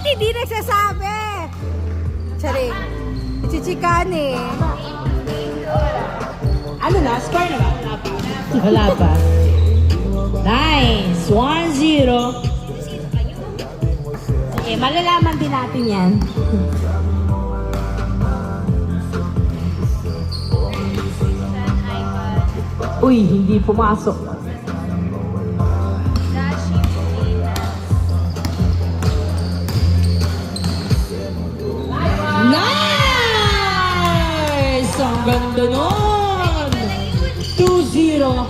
hindi nagsasabi? Sorry. Chichikan eh. Ano na? Score na ba? Wala pa. Nice. 1-0. Sige, malalaman din natin yan. Uy, hindi pumasok. Nice! Ang ganda nun! 2-0.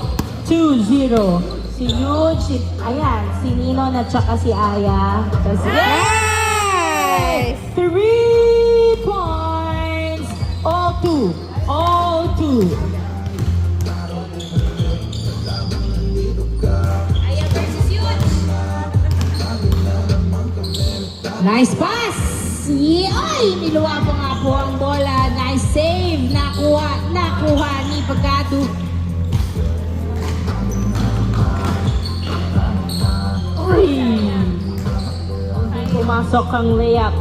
2-0. Si Yun, ayan, si Nino at saka si Aya. Tapos, Yes! 3 points! All 2. All 2. Nice pass! Ay, niluwa po nga po ang bola. Nice save. Nakuha ni Pagkado. Uy! Hindi pumasok ang layup.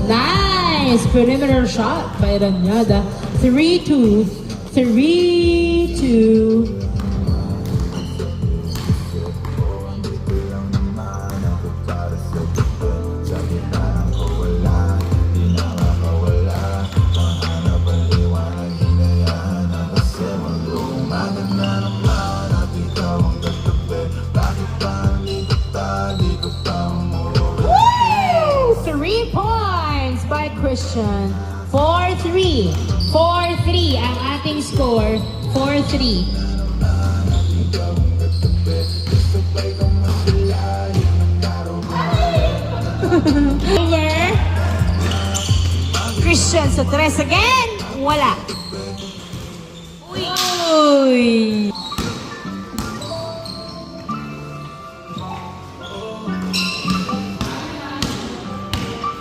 Nice! Perimeter shot by Ranyada. 3-2. 3-2. Woo! 3 points by Christian. 4-3. 4-3 ang ating score. 4-3. Over. Christian sa 3 again. Wala. Uy.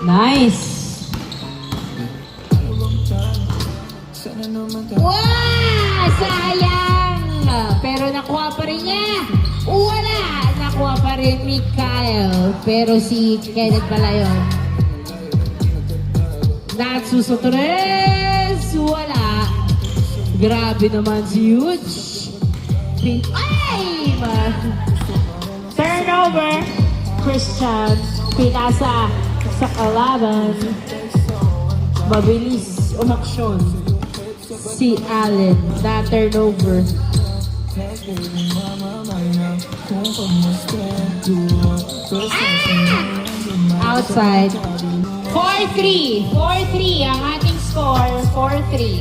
Nice. Wow! Sayang! Pero nakuha pa rin niya. Wala! Nakuha pa rin ni Kyle. Pero si Kenneth pala yun. Natsu sa 3. Wala. Grabe naman si Huge. Ay! Turnover. Christian. Pinasa sa kalaban. Mabilis umaksyon. Si Allen, na turnover. Outside. 4-3. 4-3 ang ating score. 4-3.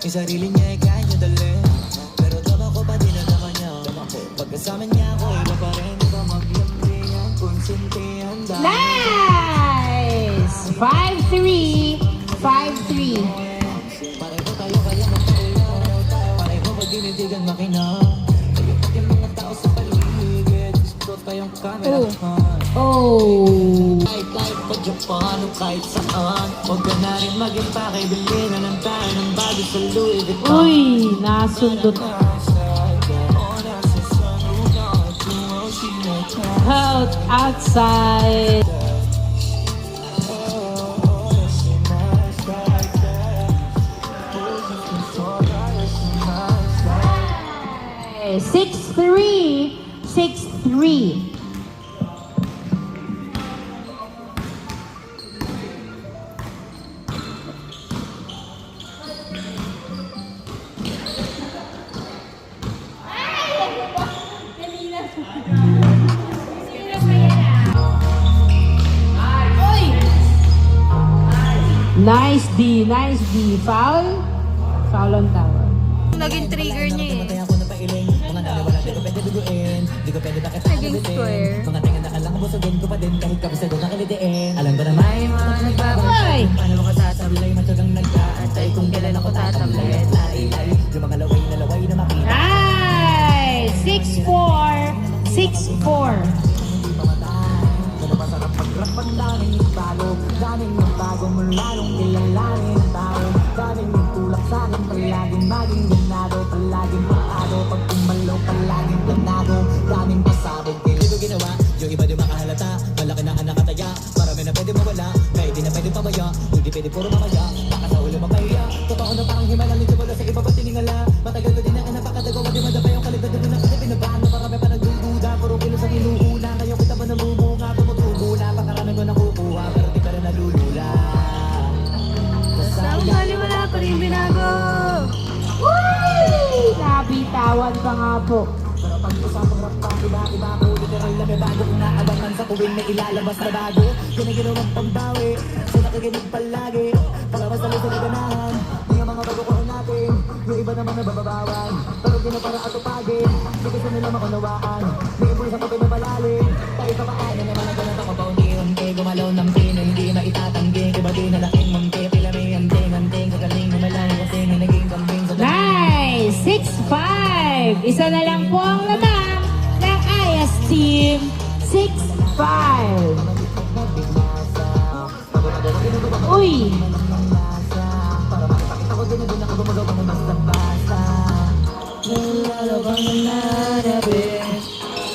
Yung sarili niya ay kaya niya dalhin. Pero tama ko pa din ang tama niya. Pagkasama niya ako, iba pa rin. Iba maglampihan, konsintihan dahil. Nice! 5-3. 5-3. Pareho tayo kaya magpapulot. Pareho magdinitigan makina. Tayo pati yung mga tao sa paligid. Gusto tayong camera. Oh. Kahit pa Japan o kahit saan. Huwag ka na rin maging pakibili na lang tayo ng bago sa Louis Vuitton. Uy, nasundot. Out, outside. Hey, 6-3. 6-3. Nice D, nice D. Foul? Foul on tower. Naging trigger niya eh. Kaya ako napailing. Mga naliwala, di ko pwede duguin. Di ko pwede bakit Naging square. Mga tingin na kalang busugin ko pa din. Kahit kapasado nakalitiin. Alam ko na may mga nagbabago. Ay! Paano mo ka sasablay? Matyagang nagdaan. mo lalong kilalanin ang tao. Daming may tulak sa'kin, palaging maging ganado, palaging maado, pag kumalaw palaging planado. Daming pasabog, hindi ko ginawa, yung iba di makahalata. Malaki na ang nakataya, marami na pwede mawala, may di na pwede pamaya, hindi pwede puro mamaya, baka sa ulo mapahiya. Totoo na parang himalang nito wala sa iba pa tiningala. Matagal ko din na napakadagawa, di madapa yung kalibad na pinakasip. Pinabahan mo marami pa nagdududa, puro kilos ang inuuna. Ngayon kita ba nabumunga, tumutubo na, pakarami ko nakukuha, pero di ka rin nalulula. Sa ugali wala pa rin binago. Nabitawan pa nga po. Pero pag usapang rap pa, iba-iba ako, literal na may bago kung naabangan sa tuwing may ilalabas na bago. Yun ang ginawang pambawi, so nakikinig palagi. Pagkamas na sa naganahan, di ang mga bago ko natin. Yung iba naman nabababawan, pero di na para atupagin. Di gusto nila makunawaan, may ipoy sa papel na malalim. Kahit pa paano naman ang ganat ako pa unti-unti. Gumalaw ng pino, hindi maitatanggi. Iba din na laking munti, pila may anting-anting. Kagaling gumalang kasi may naging kambing sa Nice! 6-5! Isa na lang po ang lamang ng Ayas Team. 6-5. Uy! para makipakita ko din na doon ako gumagawa ng basta-basta. Nilalabang ng narabit,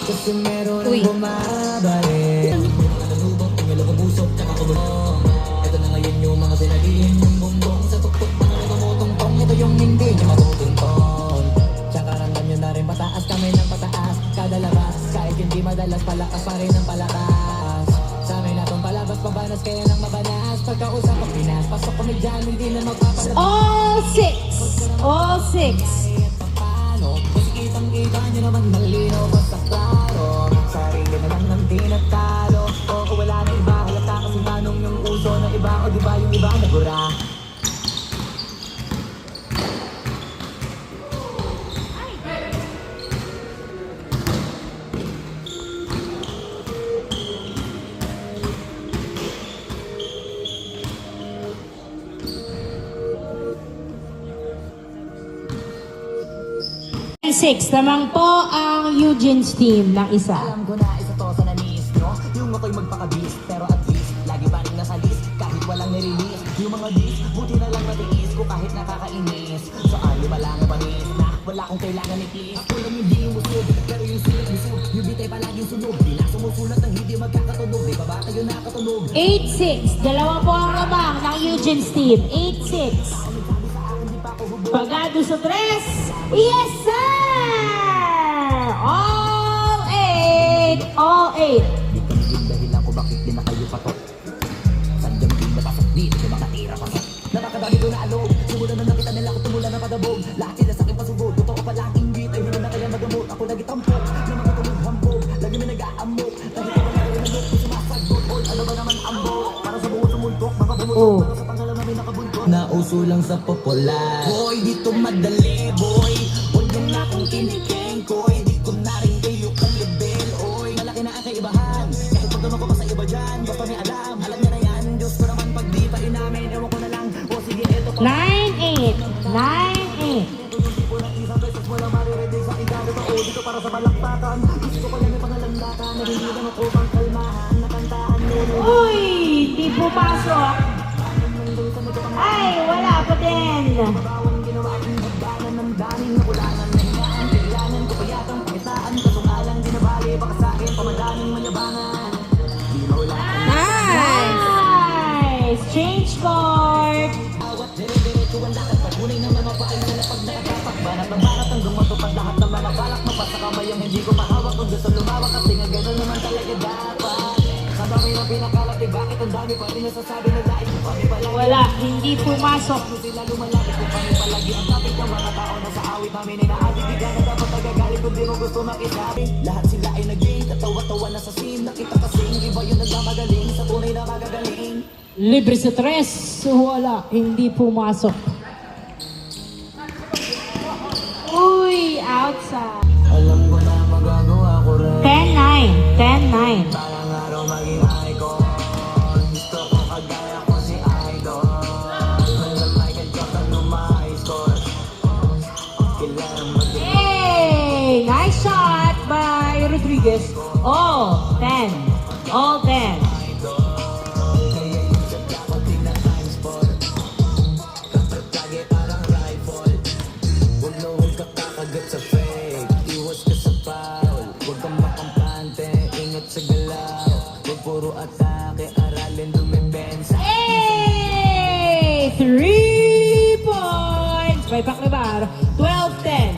kasi meron Uy. ang bumabalik. Mga nalubog, tingil ako busok, tsaka kumulong. Ito na ngayon yung mga sinalihin, yung bumbong sa tuktok, mga tumutungtong. Ito yung hindi niya matutungtong. Tsaka ramdam nyo na rin pataas kami ng pataas. Kada labas, kahit hindi madalas, palakas pa rin ang palakas. Sa amin na itong palabas, pabanas kaya nang mabanas. Pagkausap ang Pinas, pasok kami dyan, hindi na magpapalabas. All 6! All 6! Paano? Kasi kitang-kita nyo naman malinaw basta klaro. Sarili na lang ng tinatalo. Oo, wala na iba, halata kasi tanong yung uso na iba. O di ba yung iba nagura? Six, lamang po ang Eugene's team ng isa. Alam ko na isa to sa naniis nyo. Yung ako'y magpakabis, pero at least lagi pa rin nasa list, kahit walang nirelease. Yung mga dis, buti na lang natiis ko kahit nakakainis. So lima lang ang panis na wala akong kailangan i-please. Ako lang hindi yung usog, pero yung sulat usog. Yung bitay palaging sunog, di na sumusulat ng hindi magkakatunog. Di ba ba kayo nakatunog? 8-6, dalawa po ang lamang ng Eugene's team. 8-6. Pagado sa 3. Yes, sir! All 8! All 8! Di ka naging dahilan ko bakit di na kayo patok. Sadyang di napasok dito ko makatira pasok. Napakadami ko na alog, simula na nakita nila ko tumula na padabog. Lahat sila sa akin pasubod, totoo pa lang inggit. Ay hindi na kaya magamot, ako lagi tampok. Na mga tulog hambog, lagi may nag-aamok. Lagi ko na rin nalok, sumasagot. All ano ba naman ambok, para sa buong sumultok. Mapapumutok, para sa pangalan namin nakabundok. Nauso lang sa popular. Boy, dito madali, boy. Huwag yung akong kinikeng ko. Hindi ko na rin kayo kalibel, oy. Malaki na ang kaibahan, kahit pag naman ko pa sa iba dyan. Basta may alam, alam niya na yan. Diyos ko naman pag di pa inamin, ewan ko na lang. O sige, eto pa. 9-8. 9-8. Isang beses mo lang maririnig sa idalo pa. O dito para sa balaktakan. Gusto ko pala may pangalandakan. Nagiging ako pang kalmahan. Nakantaan mo. Uy! Di pumasok. Ay, wala pa din. Bawang ginawa aking hagdanan ng daming nakulangan. Nahingaan, kailangan ko pa yatang pakitaan. Kaso nga lang di nabali, baka sa akin pamadaming mayabangan. Di maulaan. Nice! Nice! Change court. Awat dire-diretso ang lakad. Patunay ng mga paay na lapag na natapak. Banat ng banat hanggang matupad lahat ng mga balak. Mapasa kamay ang hindi ko mahawak. Kung gusto lumawak kasi nga gano'n naman talaga dapat. Sa dami ng pinakalaki, bakit ang dami pa rin nasasabi na lahat mo kami palagi. Wala, hindi pumasok. Kung sila lumalapit kung kami palagi ang topic ng mga tao na sa awit namin ay naabibigyan na dapat nagagalit kung di mo gusto makisabi. Lahat sila ay naging katawa-tawa na sa scene. Nakita kasing iba yung nagmamagaling sa tunay na magagaling. Libre sa 3. Wala, hindi pumasok. Uy, outside. Alam ko na magagawa ko rin. 10-9. 10-9. Parang araw maging icon. Gusto ko kagaya ko si Idol. Nandang Michael Jordan numa-score. Kailangan maging Hey! Nice shot by Rodriguez. All 10. All 10. idol. Kaya yung sadya ko tinatay by Paklibar. 12-10.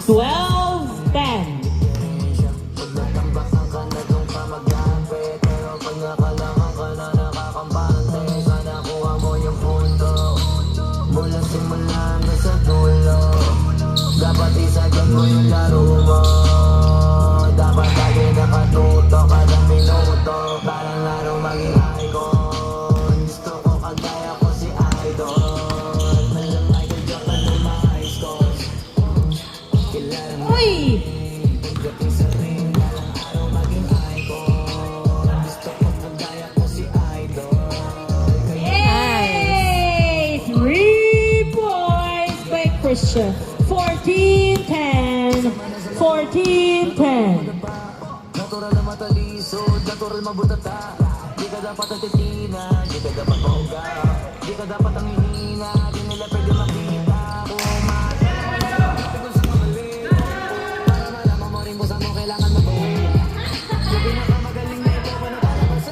12-10. Mula simula na sa dulo, dapat isagad mo yung laro mo. Dapat lagi nakatuto kada minuto, parang laro maging icon. Gusto ko kagaya ko si Idol, medyo Michael Jordan ng mga high scores. Kilala mo Uy! pagdating sa ring, parang araw maging icon. Gusto ko kagaya ko si Idol. Yay! 3 points by Christian. 14-10. 14-10. Natural na matalisod, natural mabutata. Di ka dapat natitina, di ka dapat mahuga. Di ka dapat ang hihina, di nila pwede makita. Kung matigol sa mali, para malaman mo rin kung saan mo kailangan mag-uwi. Yung pinakamagaling na ito, ano para kasi?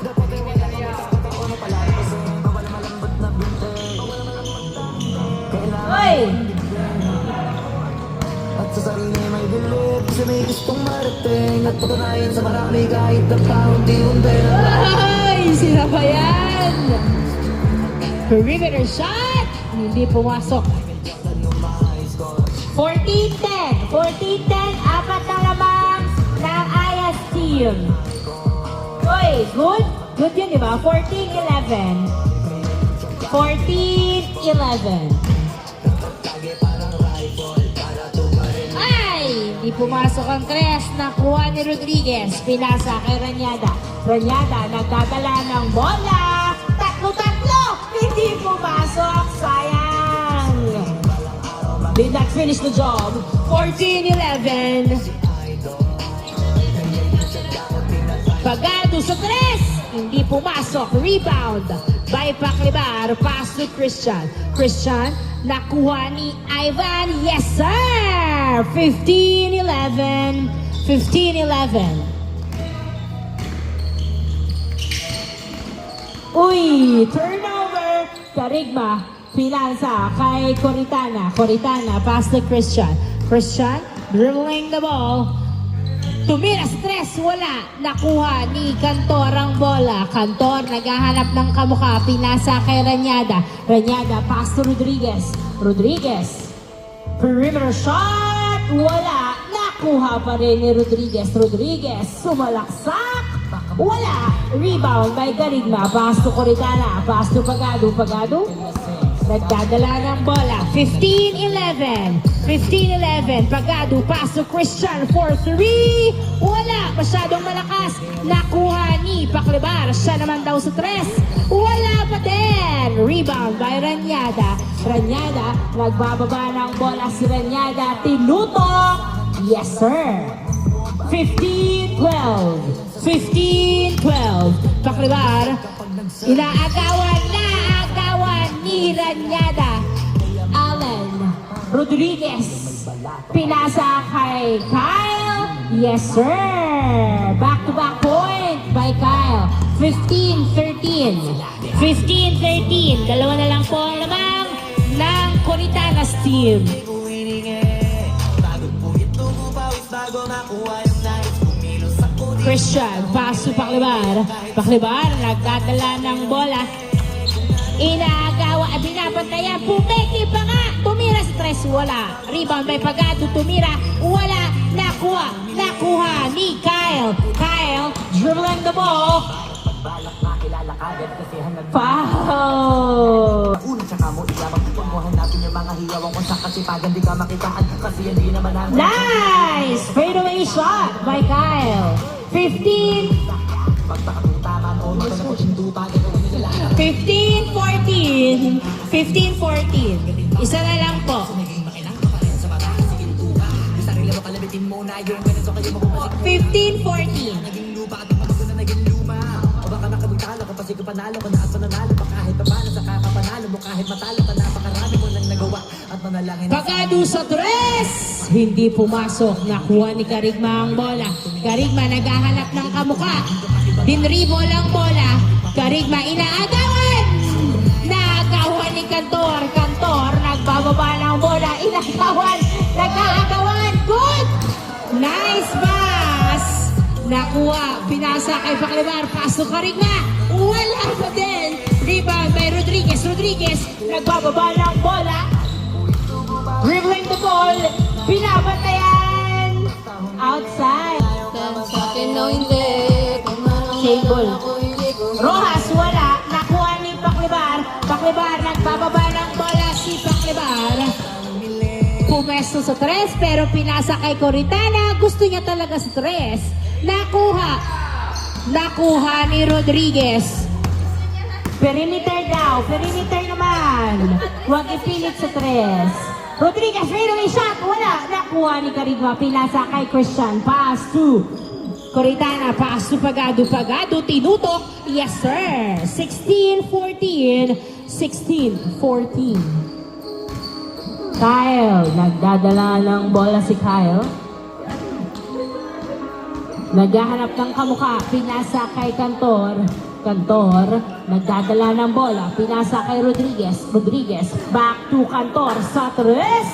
Dapat ay wala kang matakot ako na pala kasi. Bawal malambot na binte, bawal malambot na binte. Kailangan Uy! at sa sarili may bilib, kasi may gustong marating. At patunayan sa marami kahit na paunti-unti na Ay! Sino ba yan? Perimeter shot! Hindi pumasok. 14-10. 14-10. Apat na lamang ng Ayas team. Uy, good? Good yun, di ba? 14-11. 14-11. Ay! Di pumasok ang tres. Nakuha ni Rodriguez. Pinasa kay Ranyada. Ranyada nagdadala ng bola. Tatlo-tatlo! Hindi pumasok. Sayang! Did not finish the job. 14-11. Pagado sa tres. Hindi pumasok. Rebound by Paklibar. Pass to Christian. Christian, nakuha ni Ivan. Yes, sir! 15-11. 15-11. Uy! Turnover! Karigma. Pinansa kay Coritana. Coritana, pass to Christian. Christian, dribbling the ball. Tumira stress, wala. Nakuha ni Cantor ang bola. Cantor, naghahanap ng kamukha. Pinasa kay Ranyada. Ranyada, pass to Rodriguez. Rodriguez. Perimeter shot, wala. Nakuha pa rin ni Rodriguez. Rodriguez, sumalaksak. Wala. Rebound by Garigma. Pass to Coritana. Pass to Pagado. Pagado. Nagdadala ng bola. 15-11. 15-11. Pagado. Pass to Christian for 3. Wala. Masyadong malakas. Nakuha ni Paklibar. Siya naman daw sa 3. Wala pa din. Rebound by Ranyada. Ranyada. Nagbababa ng bola si Ranyada. Tinutok. Yes, sir. 15-12. 15-12. Paklibar. Inaagawan ni Ranyada. Allen Rodriguez. Pinasa kay Kyle. Yes, sir. Back-to-back point by Kyle. 15-13. 15-13. Dalawa na lang po ang lamang ng Coritanas team. Christian, pass to Paklibar. Paklibar, nagdadala ng bola. Inaagawa, binabantayan, pumeki pa nga. Tumira sa tres, wala. Rebound by Pagado, tumira, wala. Nakuha ni Kyle. Kyle, dribbling the ball. balak na kilala kagad kasi hanag Foul! Una tsaka mo ilamang kung mo hanapin yung mga hiyawang kung sa kasipagan di ka makitaan kasi hindi naman ang Nice! Fadeaway shot by Kyle. 15. Pagpakatutaman o naman ako sindupa gagawin nila lahat 15-14. 15-14. Isa na lang po. naging makilang ka pa rin sa mga kasintuha yung sarili mo kalabitin mo na yung ganito kayo magbubalik 15-14. naging lupa at ang pamagod na naging luma o baka nakabagtalo kung pasig panalo kung naas pananalo pa kahit paano sa kakapanalo mo kahit matalo ka napakarami mo nang nagawa at manalangin Pagado sa tres! Hindi pumasok. Nakuha ni Karigma ang bola. Karigma naghahanap ng kamuka. Dinribo lang bola. Karigma inaagawan! Nagawa ni Cantor. Cantor nagbababa nagagawan, nag-aagawan. Good! Nice pass! Nakuha, pinasa kay Paklibar, paso ka rin nga. Wala pa din. Rebound by Rodriguez. Rodriguez, nagbababa ng bola. Dribbling the ball. Binabantayan. Outside. Sa akin no hindi. Kung anong Table. meron ako hindi ko. Rojas, wala. Nakuha ni Paklibar. Paklibar, nagbababa ng bola si Paklibar. Pumesto sa tres, pero pinasa kay Coritana. Gusto niya talaga sa tres. Nakuha. Nakuha ni Rodriguez. Perimeter daw. Perimeter naman. Huwag ipilit sa tres. Rodriguez, fadeaway shot. Wala. Nakuha ni Carigua. Pinasa kay Christian. Pass to Coritana. Pass to Pagado. Pagado. Tinutok. Yes, sir. 16-14. 16-14. Kyle. Nagdadala ng bola si Kyle. Naghahanap ng kamukha, pinasa kay Cantor. Cantor, nagdadala ng bola, pinasa kay Rodriguez. Rodriguez, back to Cantor sa tres.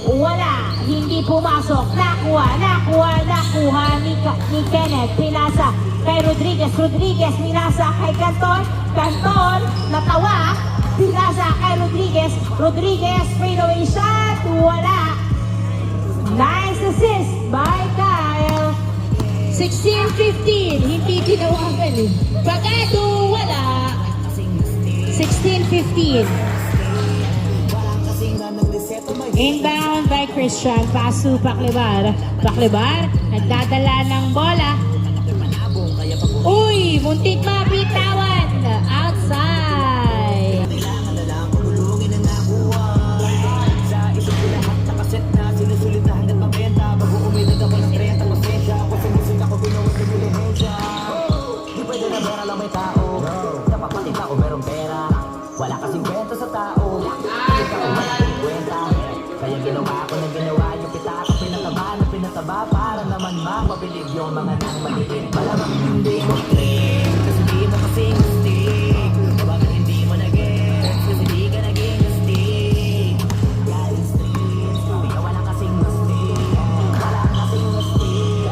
Wala, hindi pumasok. Nakuha ni Kenneth. Pinasa kay Rodriguez. Rodriguez, pinasa kay Cantor. Cantor, natawa. Pinasa kay Rodriguez. Rodriguez, fadeaway shot. Wala. Nice assist by Kyle. 16-15, hindi tinawagan eh. Pagado, wala. 16-15. Inbound by Christian. Pasu Paklibar. Paklibar, nagdadala ng bola. Uy, muntik mabitawan. Outside. Wala kasing kwento sa tao. Ikaw walang kwenta. Kaya ginawa ko na ginawa yung kita ko pinataba na pinataba para naman mapabilib yung mga nang maliit. Malamang hindi mo click kasi di mo kasing stick. Bakit hindi mo nag-get kasi di ka naging stick. Galing streets, kaya wala kasing stick. Wala kasing stick.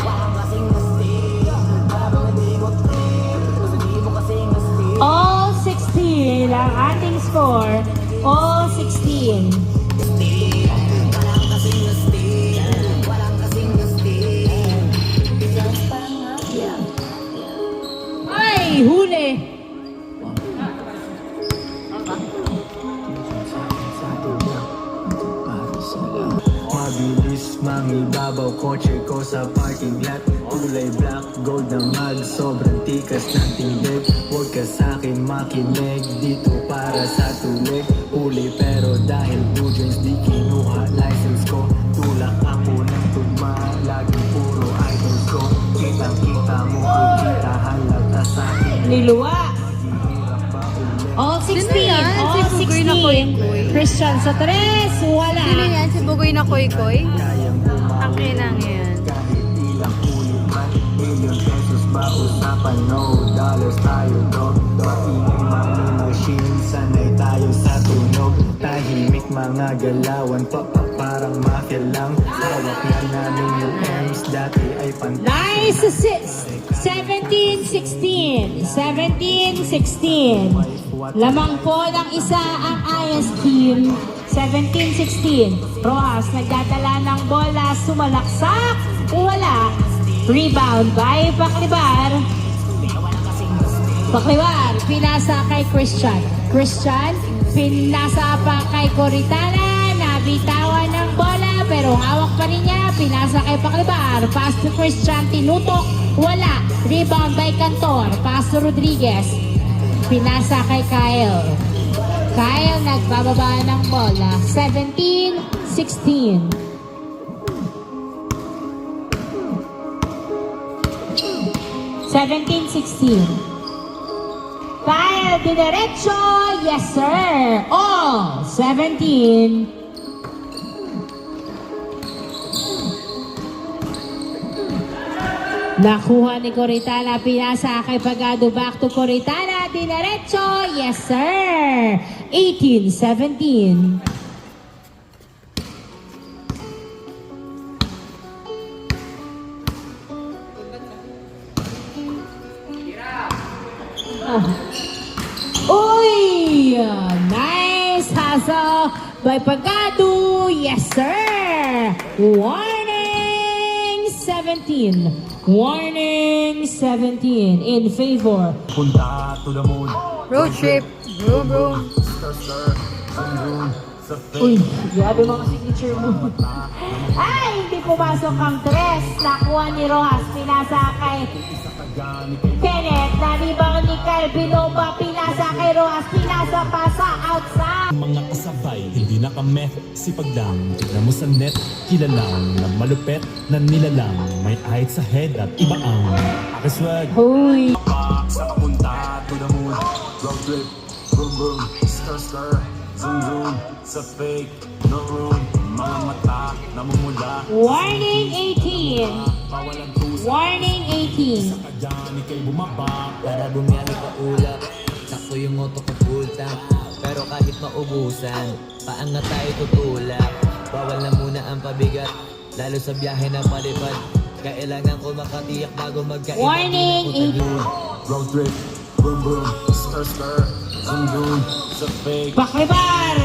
Wala kasing stick. Malamang hindi mo click kasi di mo kasing stick. All 16 ang ating score. All 16. Ay, huli. Mabilis mangibabaw kotse ko sa parking lot. Kulay black, gold na mag, sobrang tikas ng tindig. Huwag ka sa'kin makinig, dito para sa tulig. Huli pero dahil blue jeans di kinuha license ko. Tulak ako ng tugma, laging puro idols ko. Kitang kita mo kung kita halata sa'kin. Niluwa. Mahirap ba ulit? All 16. Sino yan? All Si Bugoy na Koy-Koy? 16. Christian sa tres. Wala. Sino yan? Si Bugoy na Koy-Koy? Kayang bumawi. Ang kinang yan. Kahit ilang ulit man, million pesos ba usapan? No dollars tayo, dog. Maingay money machine, sanay tayo sa tunog. Tahimik mga galawan, parang mafia lang. Hawak na namin yung M's, dati ay pantay. Nice assist. 17-16. 17-16. Lamang po ng isa ang IS team. 17-16. Rojas nagdadala ng bola, sumalaksak. Wala. Rebound by Paklibar. Paklibar, pinasa kay Christian. Christian, pinasa pa kay Coritana. Nabitawan ng bola, pero hawak pa rin niya. Pinasa kay Paklibar. Pass to Christian, tinutok. Wala. Rebound by Cantor. Pass to Rodriguez. Pinasa kay Kyle. Kyle nagbababa ng bola. 17-16. 17-16. Kyle, dinerecho. Yes, sir. All 17. Nakuha ni Coritana, pinasa kay Pagado, back to Coritana, dinerecho, yes sir! 18-17. by Pagado. Yes, sir. Warning 17. Warning 17 in favor. Punta to the moon. Road trip. Vroom, vroom. Stir, stir. Zoom, zoom. Sa Uy, grabe mga signature mo. Ay, hindi pumasok ang tres. Nakuha ni Rojas, pinasa kay Kenneth. Nalibang ni Calvin Lomba, pinasa kay Rojas, pinasa pa sa outside. Mga kasabay, hindi nakameth sipag lang, tignan mo sa net, kilalang na malupet na nilalang, may ahit sa head at iba ang akaswag. Uy, Sa kapunta to the moon. Road trip. Boom, boom. Stir, stir. Zoom, zoom. Sa fake. No room. Mga mata. Namumula. warning 18. Pawalang tusa, Warning 18. kadyan ikay bumaba. Para bumiyari ka ulap. Sakto yung moto ko full tank. Pero kahit maubusan, paangat tayo tutulak. Bawal na muna ang pabigat, lalo sa biyahe na palipad. Kailangan ko makatiyak bago magkain. Warning 18. Road trip. Boom, boom. Stir, stir. Zoom, zoom. Sa fake. Paklibar,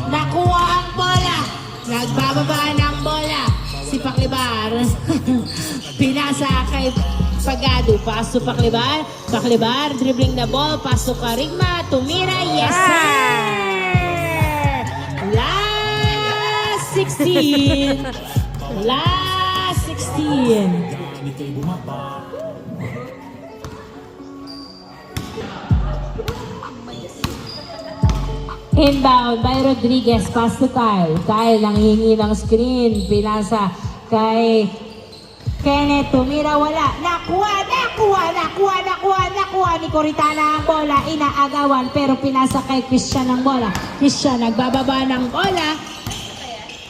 nakuha ang bola. Nagbababa ng bola. Si Paklibar, pinasa kay Pagado. Paso Paklibar. Paklibar, dribbling the ball. Paso Karigma. Tumira. Yes, sir! Last 16. Last 16. Ikay bumaba. Inbound by Rodriguez, pass to Kyle. Kyle nanghihingi ng screen. Pinasa kay Kenneth. Tumira, wala. Nakuha ni Coritana ang bola. Inaagawan pero pinasa kay Christian ang bola. Christian nagbababa ng bola.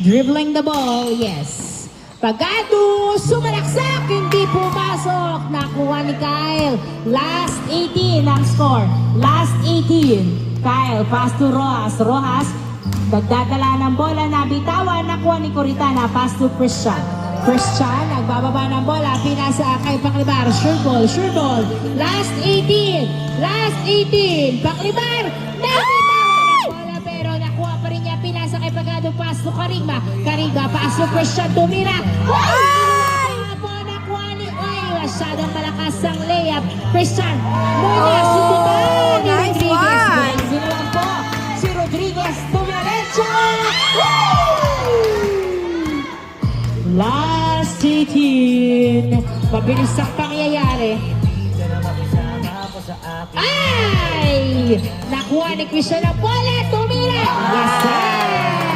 Dribbling the ball, yes. Pagado, sumalaksak, hindi pumasok. Nakuha ni Kyle. Last 18 ang score. Last 18. Kyle, pass to Rojas. Rojas, nagdadala ng bola, nabitawan, nakuha ni Coritana, pass to Christian. Christian, nagbababa ng bola, pinasa kay Paklibar, sure ball. Last 18, Paklibar, nabitawan ng bola, pero nakuha pa rin niya, pinasa kay Pagado, pass to Karigma, pass to Christian, tumira. Nakuha ni, masyadong malakas ang layup. Christian, muna, subukan ni nice Rodriguez. one. Ginawan po si Rodriguez, tumiretso! Last 18. Pabilis ang pangyayari. Ay! Nakuha ni Christian ang bola, tumira! Yes, sir!